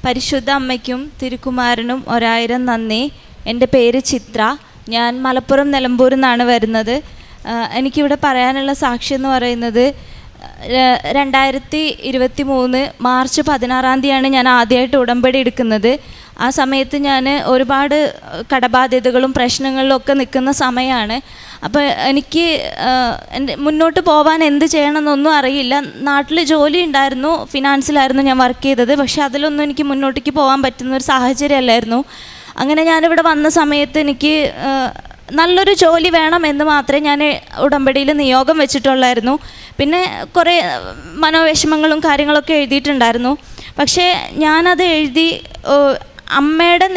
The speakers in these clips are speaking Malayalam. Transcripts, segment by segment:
പരിശുദ്ധ അമ്മയ്ക്കും തിരുക്കുമാരനും 1000 നന്ദി. എൻ്റെ പേര് ചിത്ര. ഞാൻ മലപ്പുറം നിലമ്പൂരിൽ നിന്നാണ് വരുന്നത്. എനിക്കിവിടെ പറയാനുള്ള സാക്ഷി എന്ന് പറയുന്നത് 2023 മാർച്ച് 16 ഞാൻ ആദ്യമായിട്ട് ഉടമ്പടി എടുക്കുന്നത്. ആ സമയത്ത് ഞാൻ ഒരുപാട് കടബാധ്യതകളും പ്രശ്നങ്ങളിലും ഒക്കെ നിൽക്കുന്ന സമയമാണ്. അപ്പോൾ എനിക്ക് മുന്നോട്ട് പോകാൻ എന്ത് ചെയ്യണമെന്നൊന്നും അറിയില്ല. നാട്ടിൽ ജോലി ഉണ്ടായിരുന്നു, ഫിനാൻസിലായിരുന്നു ഞാൻ വർക്ക് ചെയ്തത്. പക്ഷേ അതിലൊന്നും എനിക്ക് മുന്നോട്ടേക്ക് പോകാൻ പറ്റുന്നൊരു സാഹചര്യമല്ലായിരുന്നു. അങ്ങനെ ഞാനിവിടെ വന്ന സമയത്ത് എനിക്ക് നല്ലൊരു ജോലി വേണം എന്ന് മാത്രമേ ഞാൻ ഉടമ്പടിയിൽ നിയോഗം വെച്ചിട്ടുള്ളായിരുന്നു. പിന്നെ കുറേ മനോവിഷമങ്ങളും കാര്യങ്ങളൊക്കെ എഴുതിയിട്ടുണ്ടായിരുന്നു. പക്ഷേ ഞാനത് എഴുതി അമ്മയുടെ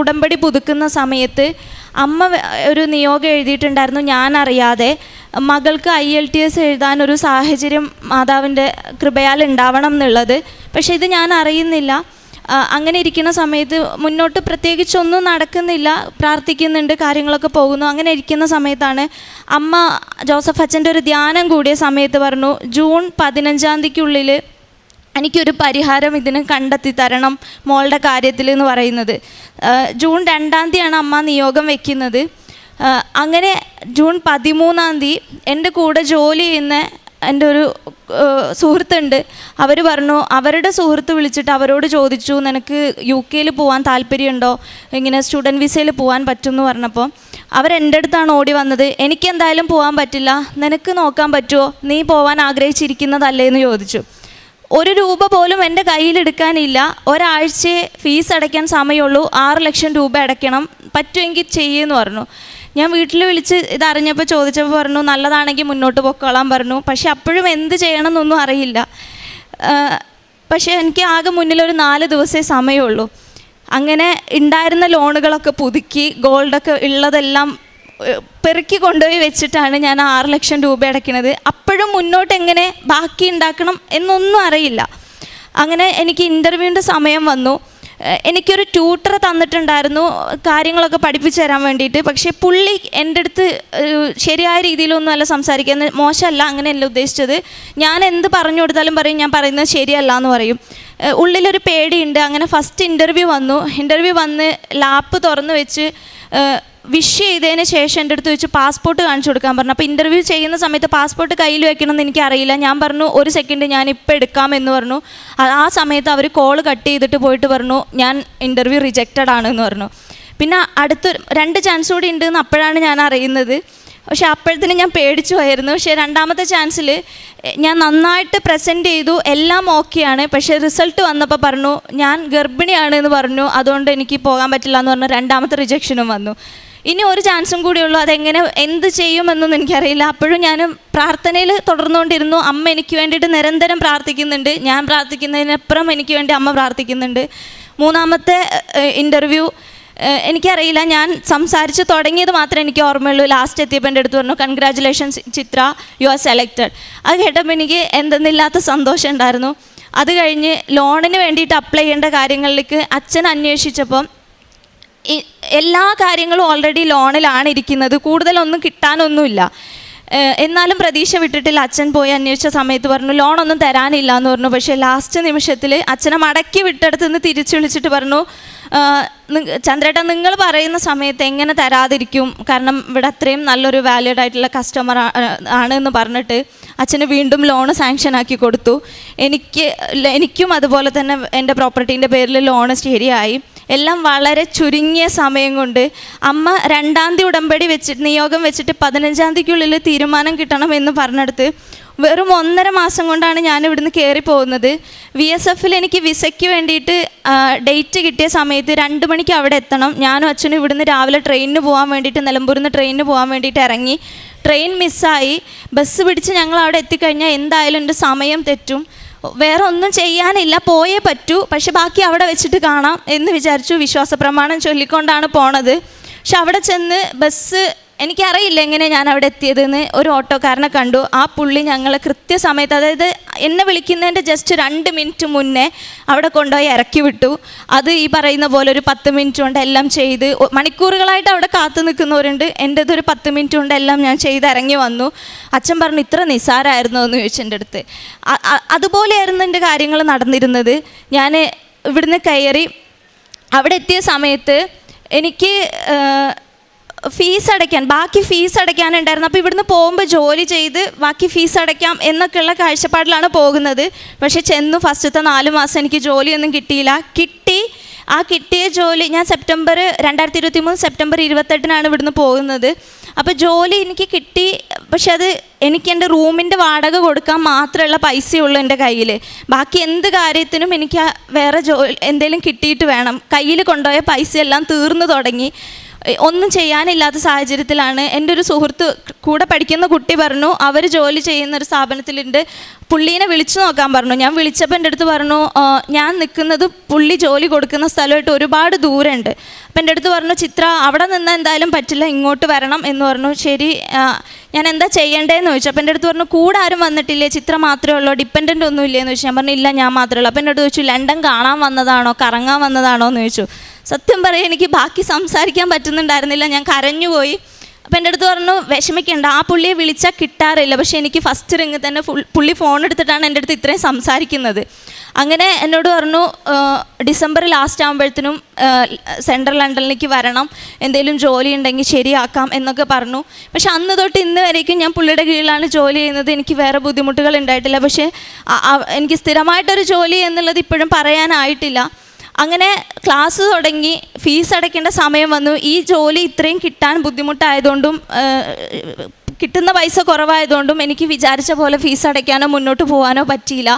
ഉടമ്പടി പുതുക്കുന്ന സമയത്ത് അമ്മ ഒരു നിയോഗം എഴുതിയിട്ടുണ്ടായിരുന്നു. ഞാനറിയാതെ മകൾക്ക് IELTS എഴുതാനൊരു സാഹചര്യം മാതാവിൻ്റെ കൃപയാൽ ഉണ്ടാവണം എന്നുള്ളത്. പക്ഷേ ഇത് ഞാൻ അറിയുന്നില്ല. അങ്ങനെ ഇരിക്കുന്ന സമയത്ത് മുന്നോട്ട് പ്രത്യേകിച്ചൊന്നും നടക്കുന്നില്ല, പ്രാർത്ഥിക്കുന്നുണ്ട്, കാര്യങ്ങളൊക്കെ പോകുന്നു. അങ്ങനെ ഇരിക്കുന്ന സമയത്താണ് അമ്മ ജോസഫ് അച്ഛൻ്റെ ഒരു ധ്യാനം കൂടിയ സമയത്ത് പറഞ്ഞു, ജൂൺ 15 എനിക്കൊരു പരിഹാരം ഇതിന് കണ്ടെത്തി തരണം മോളുടെ കാര്യത്തിൽ എന്ന് പറയുന്നത്. ജൂൺ 2 അമ്മ നിയോഗം വയ്ക്കുന്നത്. അങ്ങനെ ജൂൺ 13 എൻ്റെ കൂടെ ജോലി ചെയ്യുന്ന എൻ്റെ ഒരു സുഹൃത്തുണ്ട്. അവർ പറഞ്ഞു, അവരുടെ സുഹൃത്ത് വിളിച്ചിട്ട് അവരോട് ചോദിച്ചു, നിനക്ക് UK പോകാൻ താല്പര്യമുണ്ടോ, ഇങ്ങനെ സ്റ്റുഡൻറ്റ് വിസയിൽ പോകാൻ പറ്റുമെന്ന് പറഞ്ഞപ്പോൾ അവരെൻ്റെ അടുത്താണ് ഓടി വന്നത്. എനിക്കെന്തായാലും പോകാൻ പറ്റില്ല, നിനക്ക് നോക്കാൻ പറ്റുമോ, നീ പോകാൻ ആഗ്രഹിച്ചിരിക്കുന്നതല്ലേ എന്ന് ചോദിച്ചു. 1 രൂപ പോലും എൻ്റെ കയ്യിലെടുക്കാനില്ല. ഒരാഴ്ച ഫീസ് അടയ്ക്കാൻ സമയമുള്ളൂ, 6 ലക്ഷം രൂപ അടയ്ക്കണം, പറ്റുമെങ്കിൽ ചെയ്യുമെന്ന് പറഞ്ഞു. ഞാൻ വീട്ടിൽ വിളിച്ച് ഇതറിഞ്ഞപ്പോൾ ചോദിച്ചപ്പോൾ പറഞ്ഞു, നല്ലതാണെങ്കിൽ മുന്നോട്ട് പൊക്കോളാൻ പറഞ്ഞു. പക്ഷെ അപ്പോഴും എന്ത് ചെയ്യണം എന്നൊന്നും അറിയില്ല. പക്ഷേ എനിക്ക് ആകെ മുന്നിലൊരു 4 ദിവസമേ സമയമുള്ളൂ. അങ്ങനെ ഉണ്ടായിരുന്ന ലോണുകളൊക്കെ പുതുക്കി ഗോൾഡൊക്കെ ഉള്ളതെല്ലാം പെറുക്കി കൊണ്ടുപോയി വെച്ചിട്ടാണ് ഞാൻ 6 ലക്ഷം രൂപ അടയ്ക്കുന്നത്. അപ്പോഴും മുന്നോട്ട് എങ്ങനെ ബാക്കി ഉണ്ടാക്കണം എന്നൊന്നും അറിയില്ല. അങ്ങനെ എനിക്ക് ഇൻ്റർവ്യൂവിൻ്റെ സമയം വന്നു. എനിക്കൊരു ട്യൂട്ടർ തന്നിട്ടുണ്ടായിരുന്നു കാര്യങ്ങളൊക്കെ പഠിപ്പിച്ചു തരാൻ വേണ്ടിയിട്ട്. പക്ഷേ പുള്ളി എൻ്റെ അടുത്ത് ശരിയായ രീതിയിലൊന്നും അല്ല സംസാരിക്കുന്നത്. മോശമല്ല, അങ്ങനെയല്ല ഉദ്ദേശിച്ചത്. ഞാൻ എന്ത് പറഞ്ഞു കൊടുത്താലും പറയും ഞാൻ പറയുന്നത് ശരിയല്ല എന്ന് പറയും. ഉള്ളിലൊരു പേടിയുണ്ട്. അങ്ങനെ ഫസ്റ്റ് ഇൻ്റർവ്യൂ വന്ന് ലാപ്പ് തുറന്ന് വെച്ച് വിഷ് ചെയ്തതിന് ശേഷം എൻ്റെ അടുത്ത് വെച്ച് പാസ്പോർട്ട് കാണിച്ചു കൊടുക്കാൻ പറഞ്ഞു. അപ്പോൾ ഇൻ്റർവ്യൂ ചെയ്യുന്ന സമയത്ത് പാസ്പോർട്ട് കയ്യിൽ വെക്കണമെന്ന് എനിക്കറിയില്ല. ഞാൻ പറഞ്ഞു 1 സെക്കൻഡ് ഞാനിപ്പോൾ എടുക്കാമെന്ന് പറഞ്ഞു. ആ സമയത്ത് അവർ കോൾ കട്ട് ചെയ്തിട്ട് പോയിട്ട് പറഞ്ഞു, ഞാൻ ഇൻ്റർവ്യൂ റിജക്റ്റഡ് ആണെന്ന് പറഞ്ഞു. പിന്നെ അടുത്ത 2 ചാൻസ് കൂടി ഉണ്ടെന്ന് അപ്പോഴാണ് ഞാൻ അറിയുന്നത്. പക്ഷേ അപ്പോഴത്തേനും ഞാൻ പേടിച്ചു പോയിരുന്നു. പക്ഷേ 2ാമത്തെ ചാൻസിൽ ഞാൻ നന്നായിട്ട് പ്രസൻറ്റ് ചെയ്തു, എല്ലാം ഓക്കെയാണ്. പക്ഷേ റിസൾട്ട് വന്നപ്പോൾ പറഞ്ഞു ഞാൻ ഗർഭിണിയാണ് എന്ന് പറഞ്ഞു, അതുകൊണ്ട് എനിക്ക് പോകാൻ പറ്റില്ല എന്ന് പറഞ്ഞു. 2ാമത്തെ റിജക്ഷനും വന്നു. ഇനി 1 ചാൻസും കൂടിയുള്ളൂ. അതെങ്ങനെ എന്ത് ചെയ്യുമെന്നൊന്നും എനിക്കറിയില്ല. അപ്പോഴും ഞാൻ പ്രാർത്ഥനയിൽ തുടർന്നുകൊണ്ടിരുന്നു. അമ്മ എനിക്ക് വേണ്ടിയിട്ട് നിരന്തരം പ്രാർത്ഥിക്കുന്നുണ്ട്. ഞാൻ പ്രാർത്ഥിക്കുന്നതിനപ്പുറം എനിക്ക് വേണ്ടി അമ്മ പ്രാർത്ഥിക്കുന്നുണ്ട്. 3ാമത്തെ ഇൻ്റർവ്യൂ എനിക്കറിയില്ല, ഞാൻ സംസാരിച്ച് തുടങ്ങിയത് മാത്രമേ എനിക്ക് ഓർമ്മയുള്ളൂ. ലാസ്റ്റ് എത്തിയപ്പോൾ എൻ്റെ അടുത്ത് പറഞ്ഞു, congratulations Chitra, you are selected. അത് കേട്ടപ്പോൾ എനിക്ക് എന്തെന്നില്ലാത്ത സന്തോഷം ഉണ്ടായിരുന്നു. അത് കഴിഞ്ഞ് ലോണിന് വേണ്ടിയിട്ട് അപ്ലൈ ചെയ്യേണ്ട കാര്യങ്ങളിലേക്ക് അച്ഛൻ അന്വേഷിച്ചപ്പം എല്ലാ കാര്യങ്ങളും ഓൾറെഡി ലോണിലാണ് ഇരിക്കുന്നത്, കൂടുതലൊന്നും കിട്ടാനൊന്നുമില്ല. എന്നാലും പ്രതീക്ഷ വിട്ടിട്ടില്ല. അച്ഛൻ പോയി അന്വേഷിച്ച സമയത്ത് പറഞ്ഞു ലോണൊന്നും തരാനില്ല എന്ന് പറഞ്ഞു. പക്ഷേ ലാസ്റ്റ് നിമിഷത്തിൽ അച്ഛനെ മടക്കി വിട്ടെടുത്ത് നിന്ന് തിരിച്ചു വിളിച്ചിട്ട് പറഞ്ഞു, ചന്ദ്രേട്ടൻ നിങ്ങൾ പറയുന്ന സമയത്ത് എങ്ങനെ തരാതിരിക്കും, കാരണം ഇവിടെ അത്രയും നല്ലൊരു വാല്യൂഡ് ആയിട്ടുള്ള കസ്റ്റമർ ആണ് എന്ന് പറഞ്ഞിട്ട് അച്ഛന് വീണ്ടും ലോണ് സാങ്ഷനാക്കി കൊടുത്തു. എനിക്കും അതുപോലെ തന്നെ എൻ്റെ പ്രോപ്പർട്ടീൻ്റെ പേരിൽ ലോണ് ശരിയായി. എല്ലാം വളരെ ചുരുങ്ങിയ സമയം കൊണ്ട് അമ്മ 2ാം തീയതി ഉടമ്പടി നിയോഗം വെച്ചിട്ട് 15ാം തീയതിക്കുള്ളിൽ തീരുമാനം കിട്ടണമെന്ന് പറഞ്ഞെടുത്ത് വെറും 1.5 മാസം കൊണ്ടാണ് ഞാൻ ഇവിടുന്ന് കയറി പോകുന്നത്. VSFൽ എനിക്ക് വിസയ്ക്ക് വേണ്ടിയിട്ട് ഡേറ്റ് കിട്ടിയ സമയത്ത് 2 മണിക്ക് അവിടെ എത്തണം. ഞാനും അച്ഛനും ഇവിടുന്ന് രാവിലെ ട്രെയിനിന് പോകാൻ വേണ്ടിയിട്ട്, നിലമ്പൂരിൽ നിന്ന് ട്രെയിനിന് പോകാൻ വേണ്ടിയിട്ട് ഇറങ്ങി. ട്രെയിൻ മിസ്സായി. ബസ് പിടിച്ച് ഞങ്ങൾ അവിടെ എത്തിക്കഴിഞ്ഞാൽ എന്തായാലും എൻ്റെ സമയം തെറ്റും. വേറെ ഒന്നും ചെയ്യാനില്ല, പോയേ പറ്റൂ. പക്ഷെ ബാക്കി അവിടെ വെച്ചിട്ട് കാണാം എന്ന് വിചാരിച്ചു. വിശ്വാസ പ്രമാണം ചൊല്ലിക്കൊണ്ടാണ് പോണത്. പക്ഷെ അവിടെ ചെന്ന് ബസ്, എനിക്കറിയില്ല എങ്ങനെ ഞാൻ അവിടെ എത്തിയതെന്ന്. ഒരു ഓട്ടോക്കാരനെ കണ്ടു. ആ പുള്ളി ഞങ്ങളെ കൃത്യസമയത്ത്, അതായത് എന്നെ വിളിക്കുന്നതിൻ്റെ ജസ്റ്റ് 2 മിനിറ്റ് മുന്നേ അവിടെ കൊണ്ടുപോയി ഇറക്കി വിട്ടു. അത് ഈ പറയുന്ന പോലെ ഒരു 10 മിനിറ്റ് കൊണ്ട് എല്ലാം ചെയ്ത്, മണിക്കൂറുകളായിട്ട് അവിടെ കാത്തു നിൽക്കുന്നവരുണ്ട്. എൻ്റെതൊരു 10 മിനിറ്റ് കൊണ്ട് എല്ലാം ഞാൻ ചെയ്ത് ഇറങ്ങി വന്നു. അച്ഛൻ പറഞ്ഞു ഇത്ര നിസ്സാരമായിരുന്നോ എന്ന് ചോദിച്ചു എൻ്റെ അടുത്ത്. അതുപോലെയായിരുന്നു എൻ്റെ കാര്യങ്ങൾ നടന്നിരുന്നത്. ഞാൻ ഇവിടുന്ന് കയറി. അവിടെ എത്തിയ സമയത്ത് എനിക്ക് ബാക്കി ഫീസ് അടയ്ക്കാനുണ്ടായിരുന്നു. അപ്പോൾ ഇവിടുന്ന് പോകുമ്പോൾ ജോലി ചെയ്ത് ബാക്കി ഫീസ് അടയ്ക്കാം എന്നൊക്കെയുള്ള കാഴ്ചപ്പാടിലാണ് പോകുന്നത്. പക്ഷേ ചെന്നു ഫസ്റ്റത്തെ 4 മാസം എനിക്ക് ജോലിയൊന്നും കിട്ടിയില്ല. കിട്ടിയ ജോലി ഞാൻ 2023 സെപ്റ്റംബർ 28 ഇവിടുന്ന് പോകുന്നത്. അപ്പോൾ ജോലി എനിക്ക് കിട്ടി. പക്ഷെ അത് എനിക്ക് എൻ്റെ റൂമിൻ്റെ വാടക കൊടുക്കാൻ മാത്രമുള്ള പൈസയുള്ളൂ എൻ്റെ കയ്യിൽ. ബാക്കി എന്ത് കാര്യത്തിനും എനിക്ക് വേറെ എന്തെങ്കിലും കിട്ടിയിട്ട് വേണം. കയ്യിൽ കൊണ്ടുപോയ പൈസയെല്ലാം തീർന്നു തുടങ്ങി. ഒന്നും ചെയ്യാനില്ലാത്ത സാഹചര്യത്തിലാണ് എൻ്റെ ഒരു സുഹൃത്ത്, കൂടെ പഠിക്കുന്ന കുട്ടി പറഞ്ഞു അവർ ജോലി ചെയ്യുന്നൊരു സ്ഥാപനത്തിലുണ്ട്, പുള്ളീനെ വിളിച്ചു നോക്കാൻ പറഞ്ഞു. ഞാൻ വിളിച്ചപ്പോൾ എൻ്റെ അടുത്ത് പറഞ്ഞു ഞാൻ നിൽക്കുന്നത് പുള്ളി ജോലി കൊടുക്കുന്ന സ്ഥലമായിട്ട് ഒരുപാട് ദൂരമുണ്ട്. അപ്പം എൻ്റെ അടുത്ത് പറഞ്ഞു ചിത്ര അവിടെ നിന്നാൽ എന്തായാലും പറ്റില്ല, ഇങ്ങോട്ട് വരണം എന്ന് പറഞ്ഞു. ശരി, ഞാൻ എന്താ ചെയ്യേണ്ടതെന്ന് ചോദിച്ചു. അപ്പം എൻ്റെ അടുത്ത് പറഞ്ഞു കൂടെ ആരും വന്നിട്ടില്ലേ, ചിത്ര മാത്രമേ ഉള്ളൂ, ഡിപ്പെൻഡൻ്റ് ഒന്നും ഇല്ലേന്ന് ചോദിച്ചു. ഞാൻ പറഞ്ഞു ഇല്ല, ഞാൻ മാത്രമേ ഉള്ളൂ. അപ്പം എൻ്റെ അടുത്ത് ചോദിച്ചു ലണ്ടൻ കാണാൻ വന്നതാണോ കറങ്ങാൻ വന്നതാണോ എന്ന് ചോദിച്ചു. സത്യം പറയാം എനിക്ക് ബാക്കി സംസാരിക്കാൻ പറ്റുന്നുണ്ടായിരുന്നില്ല, ഞാൻ കരഞ്ഞുപോയി. അപ്പം എൻ്റെ അടുത്ത് പറഞ്ഞു വിഷമിക്കേണ്ട, ആ പുള്ളിയെ വിളിച്ചാൽ കിട്ടാറില്ല, പക്ഷേ എനിക്ക് ഫസ്റ്റ് റിങ് തന്നെ പുള്ളി ഫോൺ എടുത്തിട്ടാണ് എൻ്റെ അടുത്ത് ഇത്രയും സംസാരിക്കുന്നത്. അങ്ങനെ എന്നോട് പറഞ്ഞു ഡിസംബർ ലാസ്റ്റ് ആകുമ്പോഴത്തേനും സെൻട്രൽ ലണ്ടനിലേക്ക് വരണം, എന്തെങ്കിലും ജോലി ഉണ്ടെങ്കിൽ ശരിയാക്കാം എന്നൊക്കെ പറഞ്ഞു. പക്ഷെ അന്ന് തൊട്ട് ഇന്ന് വരേക്കും ഞാൻ പുള്ളിയുടെ കീഴിലാണ് ജോലി ചെയ്യുന്നത്. എനിക്ക് വേറെ ബുദ്ധിമുട്ടുകൾ ഉണ്ടായിട്ടില്ല. പക്ഷേ എനിക്ക് സ്ഥിരമായിട്ടൊരു ജോലി എന്നുള്ളത് ഇപ്പോഴും പറയാനായിട്ടില്ല. അങ്ങനെ ക്ലാസ് തുടങ്ങി, ഫീസ് അടയ്ക്കേണ്ട സമയം വന്നു. ഈ ജോലി ഇത്രയും കിട്ടാൻ ബുദ്ധിമുട്ടായതുകൊണ്ടും കിട്ടുന്ന പൈസ കുറവായതുകൊണ്ടും എനിക്ക് വിചാരിച്ച പോലെ ഫീസ് അടയ്ക്കാനോ മുന്നോട്ട് പോകാനോ പറ്റിയില്ല.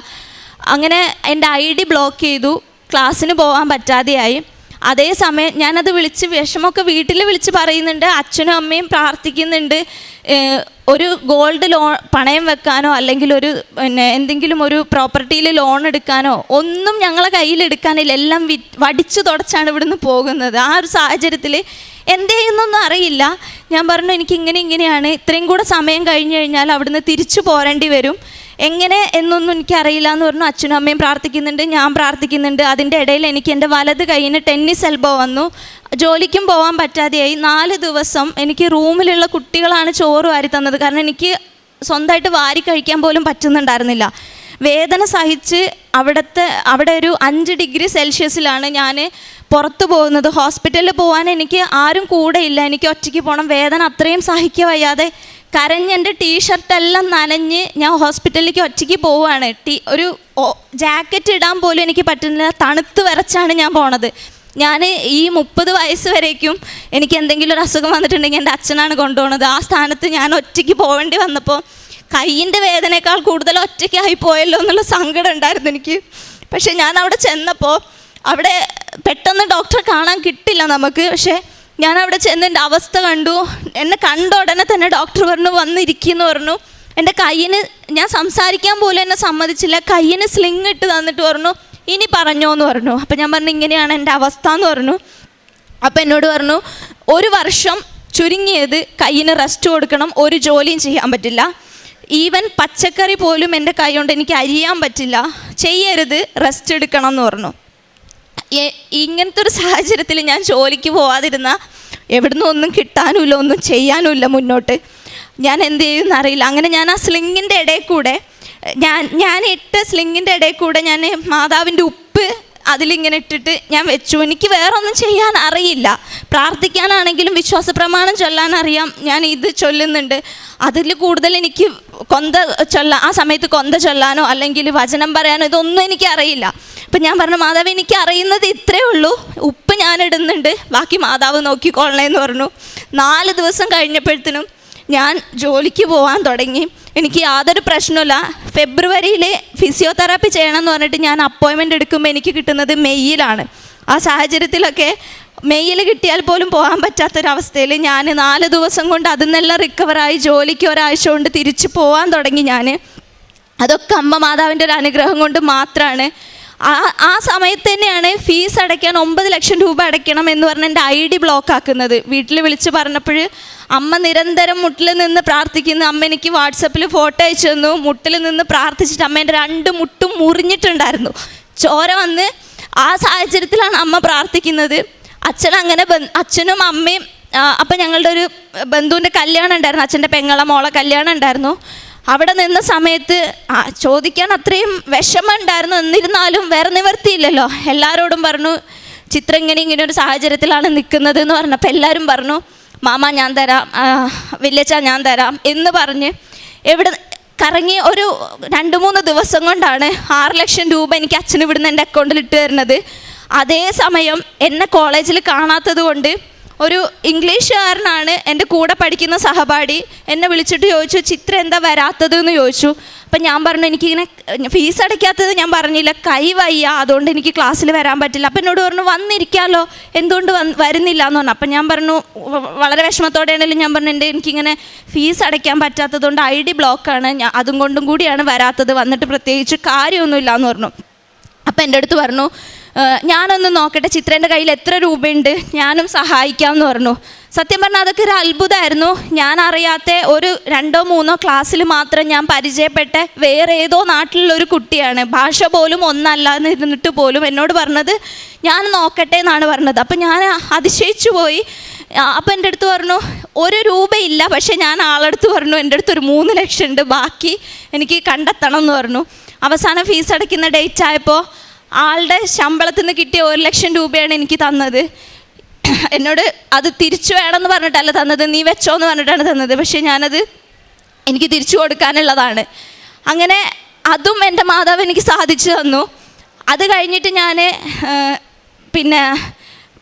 അങ്ങനെ എൻ്റെ ID ബ്ലോക്ക് ചെയ്തു, ക്ലാസ്സിന് പോകാൻ പറ്റാതെയായി. അതേസമയം ഞാനത് വിഷമമൊക്കെ വീട്ടിൽ വിളിച്ച് പറയുന്നുണ്ട്, അച്ഛനും അമ്മയും പ്രാർത്ഥിക്കുന്നുണ്ട്. ഒരു ഗോൾഡ് ലോൺ പണയം വെക്കാനോ അല്ലെങ്കിൽ എന്തെങ്കിലും ഒരു പ്രോപ്പർട്ടിയിൽ ലോൺ എടുക്കാനോ ഒന്നും ഞങ്ങളെ കയ്യിലെടുക്കാനില്ല. എല്ലാം വടിച്ചു തുടച്ചാണ് ഇവിടുന്ന് പോകുന്നത്. ആ ഒരു സാഹചര്യത്തിൽ എന്ത് ചെയ്യുന്നൊന്നും അറിയില്ല. ഞാൻ പറഞ്ഞു ഇങ്ങനെയാണ്, ഇത്രയും കൂടെ സമയം കഴിഞ്ഞ് കഴിഞ്ഞാൽ അവിടുന്ന് തിരിച്ചു പോരേണ്ടി വരും, എങ്ങനെ എന്നൊന്നും എനിക്കറിയില്ല എന്ന് പറഞ്ഞു. അച്ഛനും അമ്മയും പ്രാർത്ഥിക്കുന്നുണ്ട്, ഞാൻ പ്രാർത്ഥിക്കുന്നുണ്ട്. അതിൻ്റെ ഇടയിൽ എനിക്ക് എൻ്റെ വലത് കൈയിന് ടെന്നീസ് എൽബോ വന്നു, ജോലിക്കും പോകാൻ പറ്റാതെയായി. 4 ദിവസം എനിക്ക് റൂമിലുള്ള കുട്ടികളാണ് ചോറ് വാരി തന്നത്. കാരണം എനിക്ക് സ്വന്തമായിട്ട് വാരി കഴിക്കാൻ പോലും പറ്റുന്നുണ്ടായിരുന്നില്ല. വേദന സഹിച്ച് അവിടെ ഒരു 5 ഡിഗ്രി സെൽഷ്യസിലാണ് ഞാൻ പുറത്തു പോകുന്നത്. ഹോസ്പിറ്റലിൽ പോകാൻ എനിക്ക് ആരും കൂടെ ഇല്ല, എനിക്ക് ഒറ്റയ്ക്ക് പോകണം. വേദന അത്രയും സഹിക്കുക വയ്യാതെ കരഞ്ഞ് എൻ്റെ ടീഷർട്ടെല്ലാം നനഞ്ഞ് ഞാൻ ഹോസ്പിറ്റലിലേക്ക് ഒറ്റയ്ക്ക് പോവുകയാണ്. ഒരു ജാക്കറ്റ് ഇടാൻ പോലും എനിക്ക് പറ്റുന്നില്ല, തണുത്ത് വിറച്ചാണ് ഞാൻ പോണത്. ഞാൻ ഈ 30 വയസ്സ് വരേക്കും എനിക്ക് എന്തെങ്കിലും ഒരു അസുഖം വന്നിട്ടുണ്ടെങ്കിൽ എൻ്റെ അച്ഛനാണ് കൊണ്ടുപോകുന്നത്. ആ സ്ഥാനത്ത് ഞാൻ ഒറ്റയ്ക്ക് പോകേണ്ടി വന്നപ്പോൾ കയ്യിൻ്റെ വേദനയേക്കാൾ കൂടുതൽ ഒറ്റയ്ക്കായി പോയല്ലോ എന്നുള്ള സങ്കടം ഉണ്ടായിരുന്നു എനിക്ക്. പക്ഷേ ഞാൻ അവിടെ ചെന്നപ്പോൾ അവിടെ പെട്ടെന്ന് ഡോക്ടറെ കാണാൻ കിട്ടില്ല നമുക്ക്. പക്ഷേ ഞാൻ അവിടെ ചെന്ന് എൻ്റെ അവസ്ഥ കണ്ടു. എന്നെ കണ്ട ഉടനെ തന്നെ ഡോക്ടർ പറഞ്ഞു വന്നിരിക്കുമെന്ന് പറഞ്ഞു. എൻ്റെ കയ്യിന് ഞാൻ സംസാരിക്കാൻ പോലും എന്നെ സമ്മതിച്ചില്ല. കയ്യിന് സ്ലിങ് ഇട്ട് തന്നിട്ട് പറഞ്ഞു ഇനി പറഞ്ഞോ എന്ന് പറഞ്ഞു. അപ്പം ഞാൻ പറഞ്ഞു ഇങ്ങനെയാണ് എൻ്റെ അവസ്ഥ എന്ന് പറഞ്ഞു. അപ്പം എന്നോട് പറഞ്ഞു 1 വർഷം ചുരുങ്ങിയത് കയ്യിന് റെസ്റ്റ് കൊടുക്കണം, ഒരു ജോലിയും ചെയ്യാൻ പറ്റില്ല, ഈവൻ പച്ചക്കറി പോലും എൻ്റെ കൈ കൊണ്ട് എനിക്ക് അരിയാൻ പറ്റില്ല, ചെയ്യരുത്, റെസ്റ്റ് എടുക്കണം എന്ന് പറഞ്ഞു. ഇങ്ങനത്തെ ഒരു സാഹചര്യത്തിൽ ഞാൻ ജോലിക്ക് പോവാതിരുന്ന എവിടുന്ന് ഒന്നും കിട്ടാനുമില്ല, ഒന്നും ചെയ്യാനുമില്ല മുന്നോട്ട്. ഞാൻ എന്ത് ചെയ്യുമെന്ന് അറിയില്ല. അങ്ങനെ ഞാൻ ആ സ്ലിങ്ങിൻ്റെ ഇടയിൽ കൂടെ ഞാൻ ഇട്ട സ്ലിങ്ങിൻ്റെ ഇടയിൽ കൂടെ ഞാൻ മാതാവിൻ്റെ ഉപ്പ് അതിലിങ്ങനെ ഇട്ടിട്ട് ഞാൻ വെച്ചു. എനിക്ക് വേറെ ഒന്നും ചെയ്യാൻ അറിയില്ല. പ്രാർത്ഥിക്കാനാണെങ്കിലും വിശ്വാസ പ്രമാണം ചൊല്ലാൻ അറിയാം, ഞാൻ ഇത് ചൊല്ലുന്നുണ്ട്. അതിൽ കൂടുതൽ എനിക്ക് ആ സമയത്ത് കൊന്ത ചൊല്ലാനോ അല്ലെങ്കിൽ വചനം പറയാനോ ഇതൊന്നും എനിക്കറിയില്ല. അപ്പം ഞാൻ പറഞ്ഞു മാതാവ് എനിക്ക് അറിയുന്നത് ഇത്രയേ ഉള്ളൂ, ഉപ്പ് ഞാൻ ഇടുന്നുണ്ട്, ബാക്കി മാതാവ് നോക്കിക്കൊള്ളണേന്ന് പറഞ്ഞു. 4 ദിവസം കഴിഞ്ഞപ്പോഴത്തേനും ഞാൻ ജോലിക്ക് പോകാൻ തുടങ്ങി. എനിക്ക് യാതൊരു പ്രശ്നമില്ല. ഫെബ്രുവരിയിൽ ഫിസിയോതെറാപ്പി ചെയ്യണമെന്ന് പറഞ്ഞിട്ട് ഞാൻ അപ്പോയിൻമെൻ്റ് എടുക്കുമ്പോൾ എനിക്ക് കിട്ടുന്നത് മെയ്യിലാണ്. ആ സാഹചര്യത്തിലൊക്കെ മെയ്യിൽ കിട്ടിയാൽ പോലും പോകാൻ പറ്റാത്തൊരവസ്ഥയിൽ ഞാൻ 4 ദിവസം കൊണ്ട് അതിൽ നിന്നെല്ലാം റിക്കവറായി ജോലിക്ക് ഒരാഴ്ച കൊണ്ട് തിരിച്ചു പോകാൻ തുടങ്ങി ഞാൻ. അതൊക്കെ അമ്മ മാതാവിൻ്റെ ഒരു അനുഗ്രഹം കൊണ്ട് മാത്രമാണ്. ആ സമയത്ത് തന്നെയാണ് ഫീസ് അടയ്ക്കാൻ 9 ലക്ഷം രൂപ അടയ്ക്കണം എന്ന് പറഞ്ഞ് എൻ്റെ ID ബ്ലോക്ക് ആക്കുന്നത്. വീട്ടിൽ വിളിച്ച് പറഞ്ഞപ്പോൾ അമ്മ നിരന്തരം മുട്ടിൽ നിന്ന് പ്രാർത്ഥിക്കുന്നു. അമ്മ എനിക്ക് വാട്സപ്പിൽ ഫോട്ടോ അയച്ചു തന്നു. മുട്ടിൽ നിന്ന് പ്രാർത്ഥിച്ചിട്ട് അമ്മേൻ്റെ 2 മുട്ടും മുറിഞ്ഞിട്ടുണ്ടായിരുന്നു, ചോര വന്ന്. ആ സാഹചര്യത്തിലാണ് അമ്മ പ്രാർത്ഥിക്കുന്നത്. അച്ഛനും അമ്മയും അപ്പം ഞങ്ങളുടെ ഒരു ബന്ധുവിൻ്റെ കല്യാണം ഉണ്ടായിരുന്നു, അച്ഛൻ്റെ പെങ്ങളെ മോളെ കല്യാണം ഉണ്ടായിരുന്നു. അവിടെ നിന്ന സമയത്ത് ചോദിക്കാൻ അത്രയും വിഷമം ഉണ്ടായിരുന്നു. എന്നിരുന്നാലും വേറെ നിവർത്തിയില്ലല്ലോ. എല്ലാവരോടും പറഞ്ഞു ചിത്രം ഇങ്ങനെ ഒരു സാഹചര്യത്തിലാണ് നിൽക്കുന്നത് എന്ന് പറഞ്ഞപ്പോൾ എല്ലാവരും പറഞ്ഞു മാമ ഞാൻ തരാം, വല്യച്ഛ ഞാൻ തരാം എന്ന് പറഞ്ഞ് കറങ്ങി ഒരു 2-3 ദിവസം കൊണ്ടാണ് 6 ലക്ഷം രൂപ എനിക്ക് അച്ഛന് ഇവിടുന്ന് എൻ്റെ അക്കൗണ്ടിൽ ഇട്ട് തരുന്നത്. അതേ സമയം എന്നെ കോളേജിൽ കാണാത്തത് കൊണ്ട് ഒരു ഇംഗ്ലീഷുകാരനാണ് എൻ്റെ കൂടെ പഠിക്കുന്ന സഹപാഠി എന്നെ വിളിച്ചിട്ട് ചോദിച്ചു ചിത്ര എന്താ വരാത്തത് എന്ന് ചോദിച്ചു. അപ്പം ഞാൻ പറഞ്ഞു എനിക്കിങ്ങനെ ഫീസ് അടയ്ക്കാത്തത് ഞാൻ പറഞ്ഞില്ല, കൈ വയ്യ, അതുകൊണ്ട് എനിക്ക് ക്ലാസ്സിൽ വരാൻ പറ്റില്ല. അപ്പം എന്നോട് പറഞ്ഞു വന്നിരിക്കാമല്ലോ, എന്തുകൊണ്ട് വരുന്നില്ല എന്ന് പറഞ്ഞു. അപ്പം ഞാൻ പറഞ്ഞു വളരെ വിഷമത്തോടെയാണെങ്കിലും ഞാൻ പറഞ്ഞു എനിക്കിങ്ങനെ ഫീസ് അടയ്ക്കാൻ പറ്റാത്തതുകൊണ്ട് ID ബ്ലോക്കാണ്, അതും കൊണ്ടും കൂടിയാണ് വരാത്തത്, വന്നിട്ട് പ്രത്യേകിച്ച് കാര്യമൊന്നുമില്ല എന്ന് പറഞ്ഞു. അപ്പം എൻ്റെ അടുത്ത് പറഞ്ഞു ഞാനൊന്ന് നോക്കട്ടെ ചിത്രേൻ്റെ കയ്യിൽ എത്ര രൂപയുണ്ട്, ഞാനും സഹായിക്കാമെന്ന് പറഞ്ഞു. സത്യം പറഞ്ഞാൽ അതൊക്കെ ഒരു അത്ഭുതമായിരുന്നു. ഞാൻ അറിയാത്ത ഒരു 2-3 ക്ലാസ്സിൽ മാത്രം ഞാൻ പരിചയപ്പെട്ട വേറെ ഏതോ നാട്ടിലുള്ളൊരു കുട്ടിയാണ്. ഭാഷ പോലും ഒന്നല്ല എന്നിരുന്നിട്ട് പോലും എന്നോട് പറഞ്ഞത് ഞാൻ നോക്കട്ടെ എന്നാണ് പറഞ്ഞത്. അപ്പം ഞാൻ അതിശയിച്ചു പോയി. അപ്പം എൻ്റെ അടുത്ത് പറഞ്ഞു 1 രൂപയില്ല, പക്ഷേ ഞാൻ ആളടുത്ത് പറഞ്ഞു എൻ്റെ അടുത്ത് ഒരു 3 ലക്ഷം ഉണ്ട്, ബാക്കി എനിക്ക് കണ്ടെത്തണം എന്ന് പറഞ്ഞു. അവസാനം ഫീസ് അടയ്ക്കുന്ന ഡേറ്റ് ആയപ്പോൾ ആളുടെ ശമ്പളത്തിൽ നിന്ന് കിട്ടിയ 1 ലക്ഷം രൂപയാണ് എനിക്ക് തന്നത്. എന്നോട് അത് തിരിച്ചു വേണമെന്ന് പറഞ്ഞിട്ടല്ല തന്നത്, നീ വെച്ചോ എന്ന് പറഞ്ഞിട്ടാണ് തന്നത്. പക്ഷേ ഞാനത് എനിക്ക് തിരിച്ചു കൊടുക്കാനുള്ളതാണ്. അങ്ങനെ അതും എൻ്റെ മാതാവ് എനിക്ക് സാധിച്ചു തന്നു. അത് കഴിഞ്ഞിട്ട് ഞാൻ പിന്നെ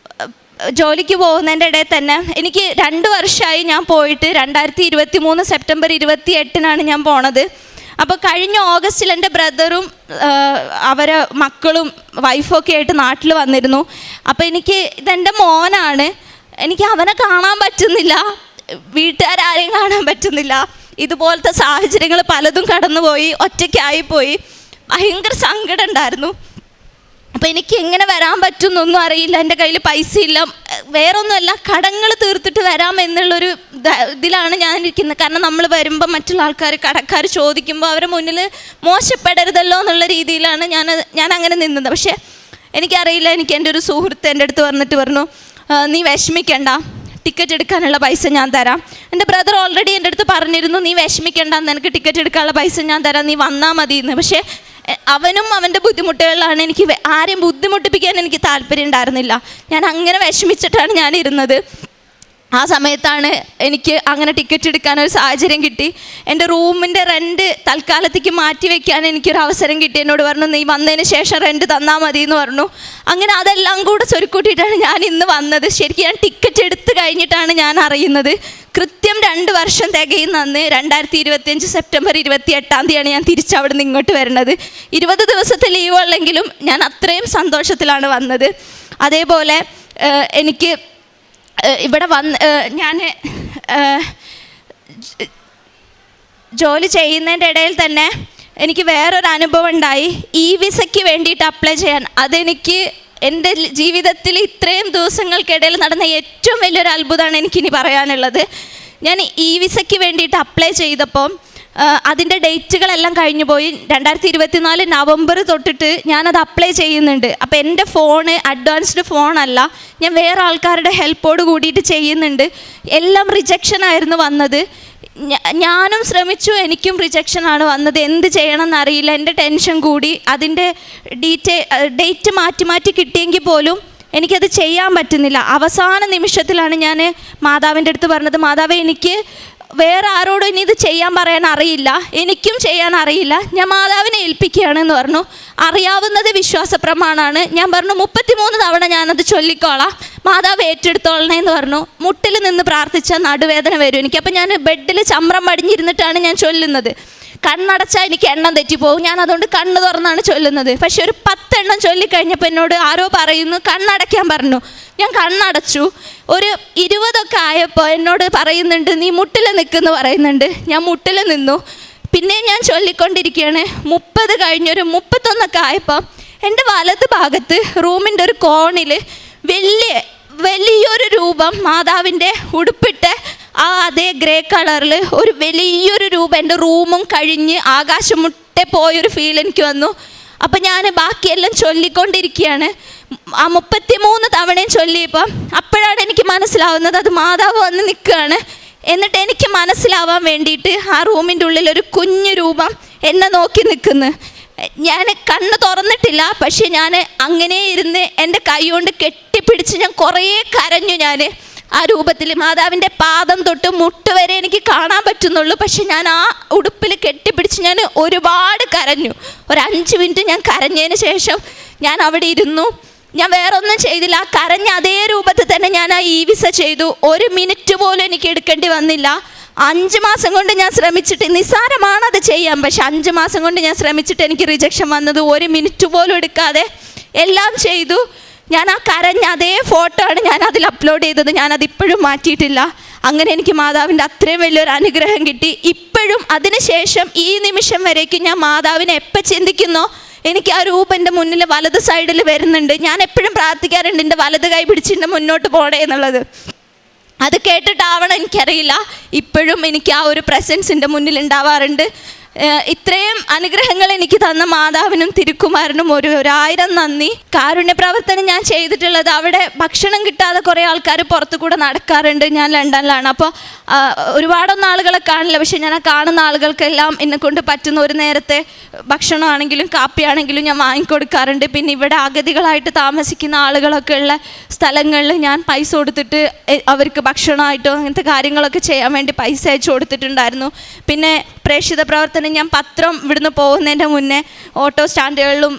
ജോലിക്ക് പോകുന്നതിൻ്റെ ഇടയിൽ തന്നെ എനിക്ക് 2 വർഷമായി ഞാൻ പോയിട്ട്. 2023 സെപ്റ്റംബർ 28-നാണ് ഞാൻ പോണത്. അപ്പോൾ കഴിഞ്ഞ ഓഗസ്റ്റിൽ എൻ്റെ ബ്രദറും അവരെ മക്കളും വൈഫൊക്കെ ആയിട്ട് നാട്ടിൽ വന്നിരുന്നു. അപ്പോൾ ഇതെൻ്റെ മോനാണ്, എനിക്ക് അവനെ കാണാൻ പറ്റുന്നില്ല, വീട്ടുകാരെയും കാണാൻ പറ്റുന്നില്ല. ഇതുപോലത്തെ സാഹചര്യങ്ങൾ പലതും കടന്നുപോയി, ഒറ്റയ്ക്കായിപ്പോയി, ഭയങ്കര സങ്കടം ഉണ്ടായിരുന്നു. അപ്പോൾ എനിക്ക് എങ്ങനെ വരാൻ പറ്റുമെന്നൊന്നും അറിയില്ല. എൻ്റെ കയ്യിൽ പൈസ ഇല്ല, വേറൊന്നുമല്ല കടങ്ങൾ തീർത്തിട്ട് വരാം എന്നുള്ളൊരു ഇതിലാണ് ഞാൻ ഇരിക്കുന്നത്. കാരണം നമ്മൾ വരുമ്പോൾ മറ്റുള്ള ആൾക്കാർ കടക്കാർ ചോദിക്കുമ്പോൾ അവരുടെ മുന്നിൽ മോശപ്പെടരുതല്ലോ എന്നുള്ള രീതിയിലാണ് ഞാൻ അങ്ങനെ നിന്നത്. പക്ഷേ എനിക്കറിയില്ല. എനിക്ക് എൻ്റെ ഒരു സുഹൃത്ത് എൻ്റെ അടുത്ത് വന്നിട്ട് പറഞ്ഞു നീ വിഷമിക്കണ്ട, ടിക്കറ്റ് എടുക്കാനുള്ള പൈസ ഞാൻ തരാം. എൻ്റെ ബ്രദർ ഓൾറെഡി എൻ്റെ അടുത്ത് പറഞ്ഞിരുന്നു നീ വിഷമിക്കണ്ട, നിനക്ക് ടിക്കറ്റ് എടുക്കാനുള്ള പൈസ ഞാൻ തരാം, നീ വന്നാൽ മതി എന്ന്. പക്ഷേ അവനും അവൻ്റെ ബുദ്ധിമുട്ടുകളിലാണ്. എനിക്ക് ആരെയും ബുദ്ധിമുട്ടിപ്പിക്കാൻ എനിക്ക് താല്പര്യം ഉണ്ടായിരുന്നില്ല. ഞാൻ അങ്ങനെ വിഷമിച്ചിട്ടാണ് ഞാൻ ഇരുന്നത്. ആ സമയത്താണ് എനിക്ക് അങ്ങനെ ടിക്കറ്റ് എടുക്കാനൊരു സാഹചര്യം കിട്ടി. എൻ്റെ റൂമിൻ്റെ റെൻറ്റ് തൽക്കാലത്തേക്ക് മാറ്റി വയ്ക്കാൻ എനിക്കൊരു അവസരം കിട്ടി. എന്നോട് പറഞ്ഞു നീ വന്നതിന് ശേഷം റെൻറ്റ് തന്നാൽ മതി എന്ന് പറഞ്ഞു. അങ്ങനെ അതെല്ലാം കൂടെ ചൊരുക്കൂട്ടിയിട്ടാണ് ഞാൻ ഇന്ന് വന്നത്. ശരിക്കും ഞാൻ ടിക്കറ്റ് എടുത്ത് കഴിഞ്ഞിട്ടാണ് ഞാൻ അറിയുന്നത്. കൃത്യം 2 വർഷം തികയുന്ന അന്ന് 2025 സെപ്റ്റംബർ 28-ാണ് ഞാൻ തിരിച്ചവിടെ നിന്ന് ഇങ്ങോട്ട് വരുന്നത്. 20 ദിവസത്തെ ലീവ് ഉള്ളെങ്കിലും ഞാൻ അത്രയും സന്തോഷത്തിലാണ് വന്നത്. അതേപോലെ എനിക്ക് ഇവിടെ ഞാൻ ജോലി ചെയ്യുന്നതിൻ്റെ ഇടയിൽ തന്നെ എനിക്ക് വേറൊരു അനുഭവം ഉണ്ടായി. വിസയ്ക്ക് വേണ്ടിയിട്ട് അപ്ലൈ ചെയ്യാൻ. അതെനിക്ക് എൻ്റെ ജീവിതത്തിൽ ഇത്രയും ദിവസങ്ങൾക്കിടയിൽ നടന്ന ഏറ്റവും വലിയൊരു അത്ഭുതമാണ് എനിക്കിനി പറയാനുള്ളത്. ഞാൻ വിസയ്ക്ക് വേണ്ടിയിട്ട് അപ്ലൈ ചെയ്തപ്പോൾ അതിൻ്റെ ഡേറ്റുകളെല്ലാം കഴിഞ്ഞു പോയി. 2024 നവംബർ തൊട്ടിട്ട് ഞാനത് അപ്ലൈ ചെയ്യുന്നുണ്ട്. അപ്പോൾ എൻ്റെ ഫോണ് അഡ്വാൻസ്ഡ് ഫോണല്ല, ഞാൻ വേറെ ആൾക്കാരുടെ ഹെൽപ്പോട് കൂടിയിട്ട് ചെയ്യുന്നുണ്ട്. എല്ലാം റിജക്ഷനായിരുന്നു വന്നത്. ഞാനും ശ്രമിച്ചു, എനിക്കും റിജക്ഷനാണ് വന്നത്. എന്ത് ചെയ്യണം എന്നറിയില്ല. എൻ്റെ ടെൻഷൻ കൂടി. അതിൻ്റെ ഡേറ്റ് മാറ്റി കിട്ടിയെങ്കിൽ പോലും എനിക്കത് ചെയ്യാൻ പറ്റുന്നില്ല. അവസാന നിമിഷത്തിലാണ് ഞാൻ മാതാവിൻ്റെ അടുത്ത് പറഞ്ഞത് മാതാവേ എനിക്ക് വേറെ ആരോടും ഇനി ഇത് ചെയ്യാൻ പറയാൻ അറിയില്ല, എനിക്കും ചെയ്യാൻ അറിയില്ല, ഞാൻ മാതാവിനെ ഏൽപ്പിക്കുകയാണെന്ന് പറഞ്ഞു. അറിയാവുന്നത് വിശ്വാസപ്രമാണമാണ്. ഞാൻ പറഞ്ഞു 33 തവണ ഞാനത് ചൊല്ലിക്കോളാം, മാതാവ് ഏറ്റെടുത്തോളണേ എന്ന് പറഞ്ഞു. മുട്ടിൽ നിന്ന് പ്രാർത്ഥിച്ചാൽ നടുവേദന വരും എനിക്ക്. അപ്പം ഞാൻ ബെഡിൽ ചമ്രം പടിഞ്ഞിരുന്നിട്ടാണ് ഞാൻ ചൊല്ലുന്നത്. കണ്ണടച്ചാൽ എനിക്ക് എണ്ണം തെറ്റിപ്പോകും. ഞാൻ അതുകൊണ്ട് കണ്ണ് തുറന്നാണ് ചൊല്ലുന്നത്. പക്ഷെ ഒരു 10 എണ്ണം ചൊല്ലിക്കഴിഞ്ഞപ്പോൾ എന്നോട് ആരോ പറയുന്നു കണ്ണടയ്ക്കാൻ പറഞ്ഞു. ഞാൻ കണ്ണടച്ചു. ഒരു 20 ആയപ്പോൾ എന്നോട് പറയുന്നുണ്ട് നീ മുട്ടിൽ നിൽക്കുമെന്ന് പറയുന്നുണ്ട്. ഞാൻ മുട്ടിൽ നിന്നു. പിന്നെ ഞാൻ ചൊല്ലിക്കൊണ്ടിരിക്കുകയാണ്. 30 കഴിഞ്ഞൊരു 31 ആയപ്പോൾ എൻ്റെ വലത് ഭാഗത്ത് റൂമിൻ്റെ ഒരു കോണിൽ വലിയൊരു രൂപം, മാതാവിൻ്റെ ഉടുപ്പിട്ട് അതേ ഗ്രേ കളറിൽ ഒരു വലിയൊരു രൂപം എൻ്റെ റൂമും കഴിഞ്ഞ് ആകാശം മുട്ടെ പോയൊരു ഫീൽ എനിക്ക് വന്നു. അപ്പം ഞാൻ ബാക്കിയെല്ലാം ചൊല്ലിക്കൊണ്ടിരിക്കുകയാണ്. ആ 33 തവണയും ചൊല്ലിയപ്പം അപ്പോഴാണ് എനിക്ക് മനസ്സിലാവുന്നത് അത് മാതാവ് വന്ന് നിൽക്കുകയാണ്. എന്നിട്ട് എനിക്ക് മനസ്സിലാവാൻ വേണ്ടിയിട്ട് ആ റൂമിൻ്റെ ഉള്ളിൽ ഒരു കുഞ്ഞു രൂപം എന്നെ നോക്കി നിൽക്കുന്നു. ഞാൻ കണ്ണ് തുറന്നിട്ടില്ല, പക്ഷെ ഞാൻ അങ്ങനെ ഇരുന്ന് എൻ്റെ കൈ കൊണ്ട് കെട്ടിപ്പിടിച്ച് ഞാൻ കുറേ കരഞ്ഞു. ഞാൻ ആ രൂപത്തിൽ മാതാവിൻ്റെ പാദം തൊട്ട് മുട്ട് വരെ എനിക്ക് കാണാൻ പറ്റുന്നുള്ളൂ. പക്ഷെ ഞാൻ ആ ഉടുപ്പിൽ കെട്ടിപ്പിടിച്ച് ഞാൻ ഒരുപാട് കരഞ്ഞു. ഒരു 5 മിനിറ്റ് ഞാൻ കരഞ്ഞതിന് ശേഷം ഞാൻ അവിടെ ഇരുന്നു. ഞാൻ വേറെ ഒന്നും ചെയ്തില്ല. ആ കരഞ്ഞ അതേ രൂപത്തിൽ തന്നെ ഞാൻ ആ വിസ ചെയ്തു. 1 മിനിറ്റ് പോലും എനിക്ക് എടുക്കേണ്ടി വന്നില്ല. 5 മാസം കൊണ്ട് ഞാൻ ശ്രമിച്ചിട്ട്, നിസ്സാരമാണത് ചെയ്യാൻ, പക്ഷെ 5 മാസം കൊണ്ട് ഞാൻ ശ്രമിച്ചിട്ട് എനിക്ക് റിജക്ഷൻ വന്നത് 1 മിനിറ്റ് പോലും എടുക്കാതെ എല്ലാം ചെയ്തു. ഞാൻ ആ കരഞ്ഞ അതേ ഫോട്ടോ ആണ് ഞാൻ അതിൽ അപ്ലോഡ് ചെയ്തത്. ഞാനതിപ്പോഴും മാറ്റിയിട്ടില്ല. അങ്ങനെ എനിക്ക് മാതാവിൻ്റെ അത്രയും വലിയൊരു അനുഗ്രഹം കിട്ടി. ഇപ്പോഴും അതിനുശേഷം ഈ നിമിഷം വരേക്കും ഞാൻ മാതാവിനെ എപ്പോൾ ചിന്തിക്കുന്നോ എനിക്ക് ആ രൂപം എൻ്റെ മുന്നിൽ വലത് സൈഡിൽ വരുന്നുണ്ട്. ഞാൻ എപ്പോഴും പ്രാർത്ഥിക്കാറുണ്ട് എൻ്റെ വലത് കൈ പിടിച്ചിട്ട് മുന്നോട്ട് പോകണേ എന്നുള്ളത്. അത് കേട്ടിട്ടാവണം എനിക്കറിയില്ല, ഇപ്പോഴും എനിക്ക് ആ ഒരു പ്രസൻസ് എൻ്റെ മുന്നിൽ ഉണ്ടാവാറുണ്ട്. ഇത്രയും അനുഗ്രഹങ്ങൾ എനിക്ക് തന്ന മാതാവിനും തിരുക്കുമാരനും 1000 നന്ദി. കാരുണ്യ പ്രവർത്തനം ഞാൻ ചെയ്തിട്ടുള്ളത്, അവിടെ ഭക്ഷണം കിട്ടാതെ കുറേ ആൾക്കാർ പുറത്തു കൂടെ നടക്കാറുണ്ട്. ഞാൻ ലണ്ടനിലാണ്. അപ്പോൾ ഒരുപാടൊന്നും ആളുകളെ കാണില്ല, പക്ഷെ ഞാൻ ആ കാണുന്ന ആളുകൾക്കെല്ലാം എന്നെ കൊണ്ട് പറ്റുന്ന ഒരു നേരത്തെ ഭക്ഷണമാണെങ്കിലും കാപ്പിയാണെങ്കിലും ഞാൻ വാങ്ങിക്കൊടുക്കാറുണ്ട്. പിന്നെ ഇവിടെ അഗതികളായിട്ട് താമസിക്കുന്ന ആളുകളൊക്കെ ഉള്ള സ്ഥലങ്ങളിൽ ഞാൻ പൈസ കൊടുത്തിട്ട് അവർക്ക് ഭക്ഷണമായിട്ടോ അങ്ങനത്തെ കാര്യങ്ങളൊക്കെ ചെയ്യാൻ വേണ്ടി പൈസ അയച്ചു കൊടുത്തിട്ടുണ്ടായിരുന്നു. പിന്നെ പ്രേക്ഷിത പ്രവർത്തനം ഞാൻ പത്രം ഇവിടുന്ന് പോകുന്നതിൻ്റെ മുന്നേ ഓട്ടോ സ്റ്റാൻഡുകളിലും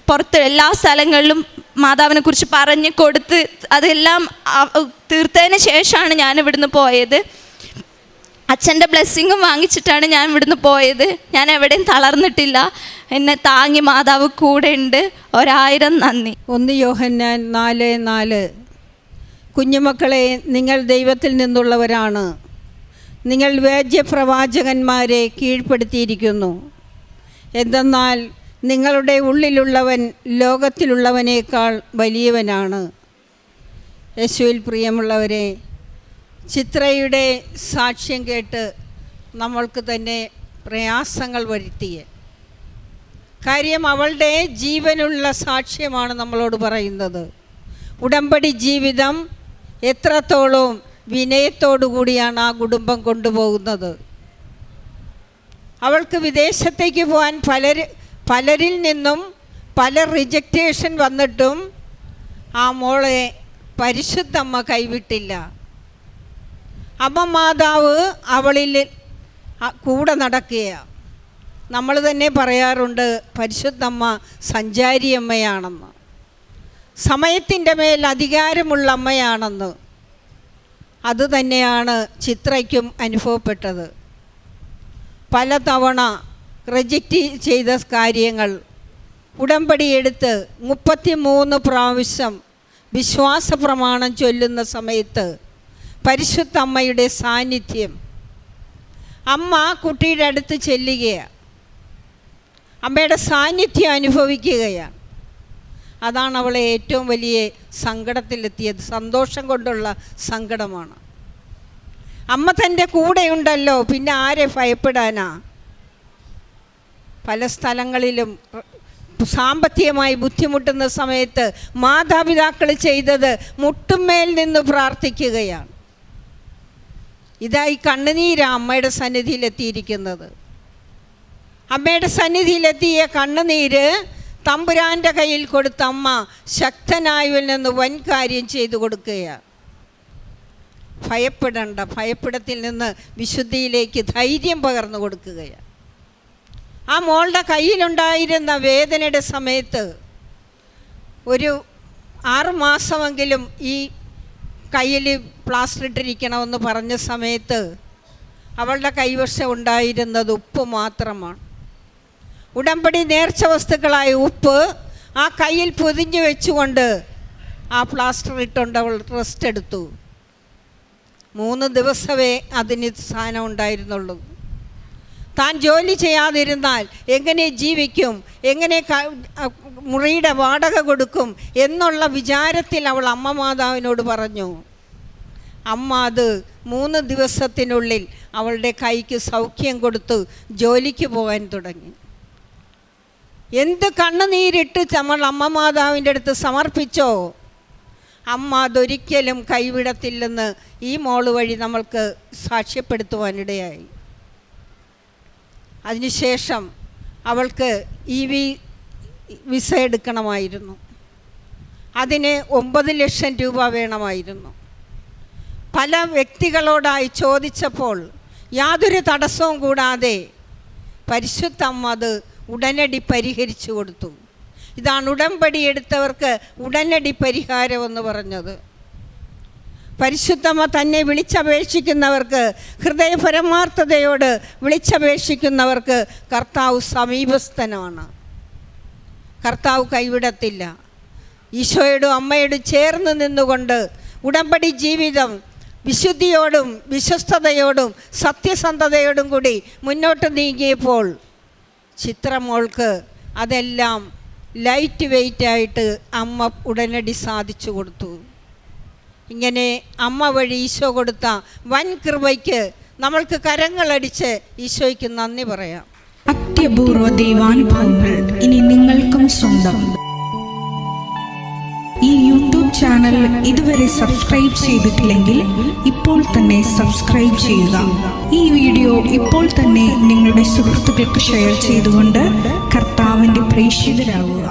പുറത്ത് എല്ലാ സ്ഥലങ്ങളിലും മാതാവിനെ കുറിച്ച് പറഞ്ഞ് കൊടുത്ത് അതെല്ലാം തീർത്തതിന് ശേഷമാണ് ഞാൻ ഇവിടുന്ന് പോയത്. അച്ഛൻ്റെ ബ്ലെസ്സിങ്ങും വാങ്ങിച്ചിട്ടാണ് ഞാൻ ഇവിടുന്ന് പോയത്. ഞാൻ എവിടെയും തളർന്നിട്ടില്ല. എന്നെ താങ്ങി മാതാവ് കൂടെ ഉണ്ട്. 1000 നന്ദി. 1 യോഹന്നാൻ 4:4 കുഞ്ഞുമക്കളെ, നിങ്ങൾ ദൈവത്തിൽ നിന്നുള്ളവരാണ്. നിങ്ങൾ വ്യാജ്യപ്രവാചകന്മാരെ കീഴ്പ്പെടുത്തിയിരിക്കുന്നു. എന്തെന്നാൽ നിങ്ങളുടെ ഉള്ളിലുള്ളവൻ ലോകത്തിലുള്ളവനേക്കാൾ വലിയവനാണ്. യേശുവിൽ പ്രിയമുള്ളവരെ, ചിത്രയുടെ സാക്ഷ്യം കേട്ട് നമ്മൾക്ക് തന്നെ പ്രയാസങ്ങൾ വരുത്തിയ കാര്യം അവളുടെ ജീവനുള്ള സാക്ഷ്യമാണ് നമ്മളോട് പറയുന്നത്. ഉടമ്പടി ജീവിതം എത്രത്തോളം വിനയത്തോടു കൂടിയാണ് ആ കുടുംബം കൊണ്ടുപോകുന്നത്. അവൾക്ക് വിദേശത്തേക്ക് പോകാൻ പലരിൽ നിന്നും പല റിജക്റ്റേഷൻ വന്നിട്ടും ആ മോളെ പരിശുദ്ധമ്മ കൈവിട്ടില്ല. അമ്മ മാതാവ് അവളിൽ കൂടെ നടക്കുകയാണ്. നമ്മൾ തന്നെ പറയാറുണ്ട് പരിശുദ്ധമ്മ സഞ്ചാരിയമ്മയാണെന്ന്, സമയത്തിൻ്റെ മേൽ അധികാരമുള്ള അമ്മയാണെന്ന്. അതുതന്നെയാണ് ചിത്രയ്ക്കും അനുഭവപ്പെട്ടത്. പലതവണ റിജക്റ്റ് ചെയ്ത കാര്യങ്ങൾ ഉടമ്പടി എടുത്ത് 33 പ്രാവശ്യം വിശ്വാസ പ്രമാണം ചൊല്ലുന്ന സമയത്ത് പരിശുദ്ധ അമ്മയുടെ സാന്നിധ്യം, അമ്മ കുട്ടിയുടെ അടുത്ത് ചെല്ലുകയാണ്, അമ്മയുടെ സാന്നിധ്യം അനുഭവിക്കുകയാണ്. അതാണ് അവളെ ഏറ്റവും വലിയ സങ്കടത്തിലെത്തിയത്. സന്തോഷം കൊണ്ടുള്ള സങ്കടമാണ്. അമ്മ തൻ്റെ കൂടെയുണ്ടല്ലോ, പിന്നെ ആരെ ഭയപ്പെടാനാ? പല സ്ഥലങ്ങളിലും സാമ്പത്തികമായി ബുദ്ധിമുട്ടുന്ന സമയത്ത് മാതാപിതാക്കൾ ചെയ്തത് മുട്ടുമേൽ നിന്ന് പ്രാർത്ഥിക്കുകയാണ്. ഇതായി കണ്ണുനീരാ അമ്മയുടെ സന്നിധിയിലെത്തിയിരിക്കുന്നത്. അമ്മയുടെ സന്നിധിയിലെത്തിയ കണ്ണുനീര് തമ്പുരാൻ്റെ കയ്യിൽ കൊടുത്ത അമ്മ ശക്തനായവനിൽ നിന്ന് വൻ കാര്യം ചെയ്തു കൊടുക്കുകയാണ്. ഭയപ്പെടേണ്ട, ഭയപ്പെടത്തിൽ നിന്ന് വിശുദ്ധിയിലേക്ക് ധൈര്യം പകർന്നു കൊടുക്കുകയാണ്. ആ മോളുടെ കയ്യിലുണ്ടായിരുന്ന വേദനയുടെ സമയത്ത് ഒരു 6 മാസമെങ്കിലും ഈ കയ്യിൽ പ്ലാസ്റ്റർ ഇട്ടിരിക്കണമെന്ന് പറഞ്ഞ സമയത്ത് അവളുടെ കൈവശം ഉണ്ടായിരുന്നത് ഉപ്പ് മാത്രമാണ്. ഉടമ്പടി നേർച്ച വസ്തുക്കളായ ഉപ്പ് ആ കയ്യിൽ പൊതിഞ്ഞു വെച്ചുകൊണ്ട് ആ പ്ലാസ്റ്റർ ഇട്ടുകൊണ്ട് അവൾ റെസ്റ്റ് എടുത്തു. 3 ദിവസമേ അതിന് സ്ഥാനം ഉണ്ടായിരുന്നുള്ളൂ. താൻ ജോലി ചെയ്യാതിരുന്നാൽ എങ്ങനെ ജീവിക്കും, എങ്ങനെ മുറിയുടെ വാടക കൊടുക്കും എന്നുള്ള വിചാരത്തിൽ അവൾ അമ്മ മാതാവിനോട് പറഞ്ഞു. അമ്മ അത് 3 ദിവസത്തിനുള്ളിൽ അവളുടെ കൈക്ക് സൗഖ്യം കൊടുത്തു ജോലിക്ക് പോകാൻ തുടങ്ങി. എന്ത് കണ്ണുനീരിട്ട് നമ്മൾ അമ്മ മാതാവിൻ്റെ അടുത്ത് സമർപ്പിച്ചോ അമ്മ അതൊരിക്കലും കൈവിടത്തില്ലെന്ന് ഈ മോള് വഴി നമ്മൾക്ക് സാക്ഷ്യപ്പെടുത്തുവാനിടയായി. അതിനുശേഷം അവൾക്ക് വിസ എടുക്കണമായിരുന്നു. അതിന് 9 ലക്ഷം രൂപ വേണമായിരുന്നു. പല വ്യക്തികളോടായി ചോദിച്ചപ്പോൾ യാതൊരു തടസ്സവും കൂടാതെ പരിശുദ്ധ അമ്മ അത് ഉടനടി പരിഹരിച്ചു കൊടുത്തു. ഇതാണ് ഉടമ്പടി എടുത്തവർക്ക് ഉടനടി പരിഹാരമെന്ന് പറഞ്ഞത്. പരിശുദ്ധമ്മ തന്നെ വിളിച്ചപേക്ഷിക്കുന്നവർക്ക്, ഹൃദയപരമാർത്ഥതയോട് വിളിച്ചപേക്ഷിക്കുന്നവർക്ക് കർത്താവ് സമീപസ്ഥനാണ്. കർത്താവ് കൈവിടത്തില്ല. ഈശോയോടും അമ്മയോടും ചേർന്ന് നിന്നുകൊണ്ട് ഉടമ്പടി ജീവിതം വിശുദ്ധിയോടും വിശ്വസ്തയോടും സത്യസന്ധതയോടും കൂടി മുന്നോട്ട് നീങ്ങിയപ്പോൾ ചിത്രമോൾക്ക് അതെല്ലാം ലൈറ്റ് വെയ്റ്റായിട്ട് അമ്മ ഉടനടി സാധിച്ചു കൊടുത്തു. ഇങ്ങനെ അമ്മ വഴി ഈശോ കൊടുത്ത വൻ കൃപയ്ക്ക് നമ്മൾക്ക് കരങ്ങളടിച്ച് ഈശോയ്ക്ക് നന്ദി പറയാം. അത്യപൂർവ ദൈവാനുഭവങ്ങൾ ഇനി നിങ്ങൾക്കും സ്വന്തം. ഈ യൂട്യൂബ് ചാനൽ ഇതുവരെ സബ്സ്ക്രൈബ് ചെയ്തിട്ടില്ലെങ്കിൽ ഇപ്പോൾ തന്നെ സബ്സ്ക്രൈബ് ചെയ്യുക. ഈ വീഡിയോ ഇപ്പോൾ തന്നെ നിങ്ങളുടെ സുഹൃത്തുക്കൾക്ക് ഷെയർ ചെയ്തുകൊണ്ട് കർത്താവിൻ്റെ പ്രേക്ഷിതരാകുക.